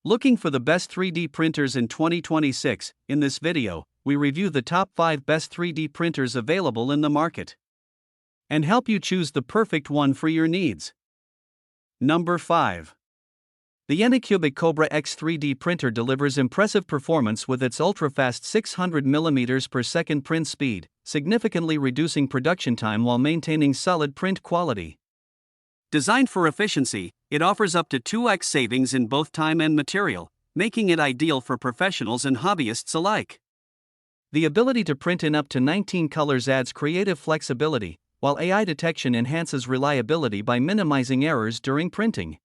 Looking for the best 3D printers in 2026? In this video, we review the top 5 best 3D printers available in the market and help you choose the perfect one for your needs. Number 5. The Anacubic Cobra X 3D printer delivers impressive performance with its ultra-fast 600mm per second print speed, significantly reducing production time while maintaining solid print quality. Designed for efficiency, it offers up to 2x savings in both time and material, making it ideal for professionals and hobbyists alike. The ability to print in up to 19 colors adds creative flexibility, while AI detection enhances reliability by minimizing errors during printing.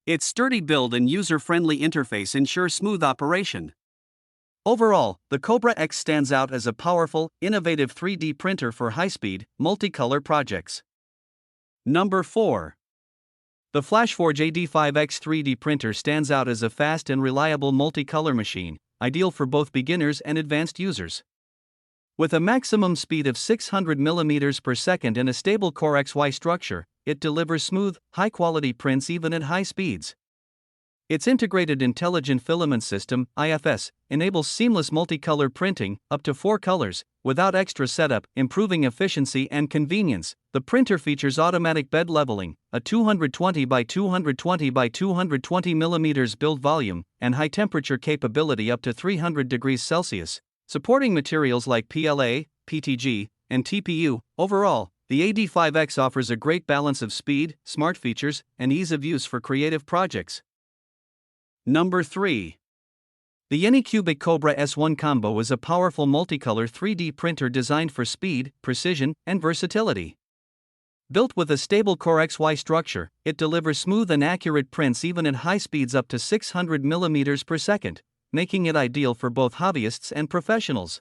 Its sturdy build and user-friendly interface ensure smooth operation. Overall, the Cobra X stands out as a powerful, innovative 3D printer for high-speed, multicolor projects. Number 4. The FlashForge AD5X 3D printer stands out as a fast and reliable multicolor machine, ideal for both beginners and advanced users. With a maximum speed of 600mm per second and a stable Core XY structure, it delivers smooth, high-quality prints even at high speeds. Its integrated Intelligent Filament System (IFS) enables seamless multicolor printing, up to 4 colors, without extra setup, improving efficiency and convenience. The printer features automatic bed leveling, a 220 by 220 by 220 mm build volume, and high temperature capability up to 300 degrees Celsius, supporting materials like PLA, PTG, and TPU. Overall, the AD5X offers a great balance of speed, smart features, and ease of use for creative projects. Number 3. The Anacubic Cobra S1 Combo is a powerful multicolor 3D printer designed for speed, precision, and versatility. Built with a stable Core XY structure, it delivers smooth and accurate prints even at high speeds up to 600mm per second, making it ideal for both hobbyists and professionals.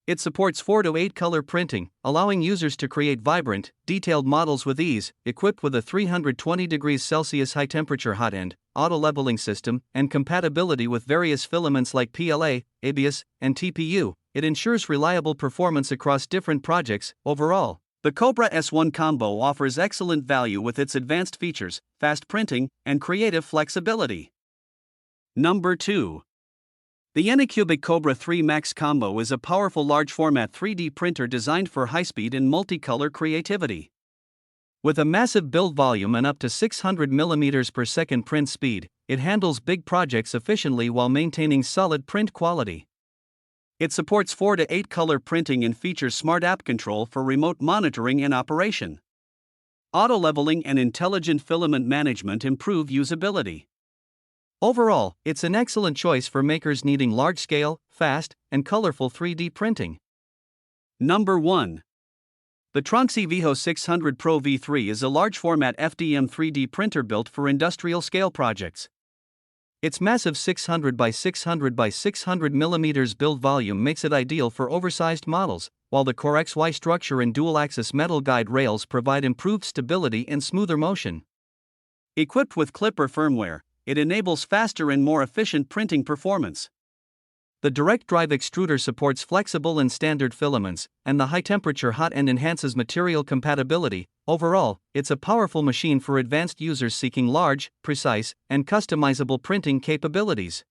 It supports 4 to 8 color printing, allowing users to create vibrant, detailed models with ease. Equipped with a 320 degrees Celsius high temperature hot end, auto leveling system, and compatibility with various filaments like PLA, ABS, and TPU, it ensures reliable performance across different projects. Overall, the Cobra S1 Combo offers excellent value with its advanced features, fast printing, and creative flexibility. Number 2. The Anacubic Cobra 3 Max Combo is a powerful large-format 3D printer designed for high-speed and multicolor creativity. With a massive build volume and up to 600mm per second print speed, it handles big projects efficiently while maintaining solid print quality. It supports 4 to 8 color printing and features smart app control for remote monitoring and operation. Auto leveling and intelligent filament management improve usability. Overall, it's an excellent choice for makers needing large-scale, fast, and colorful 3D printing. Number 1. The TRON Viho 600 Pro V3 is a large-format FDM 3D printer built for industrial-scale projects. Its massive 600 by 600 by 600 mm build volume makes it ideal for oversized models, while the Core XY structure and dual-axis metal guide rails provide improved stability and smoother motion. Equipped with Clipper firmware, it enables faster and more efficient printing performance. The direct drive extruder supports flexible and standard filaments, and the high-temperature hot end enhances material compatibility. Overall, it's a powerful machine for advanced users seeking large, precise, and customizable printing capabilities.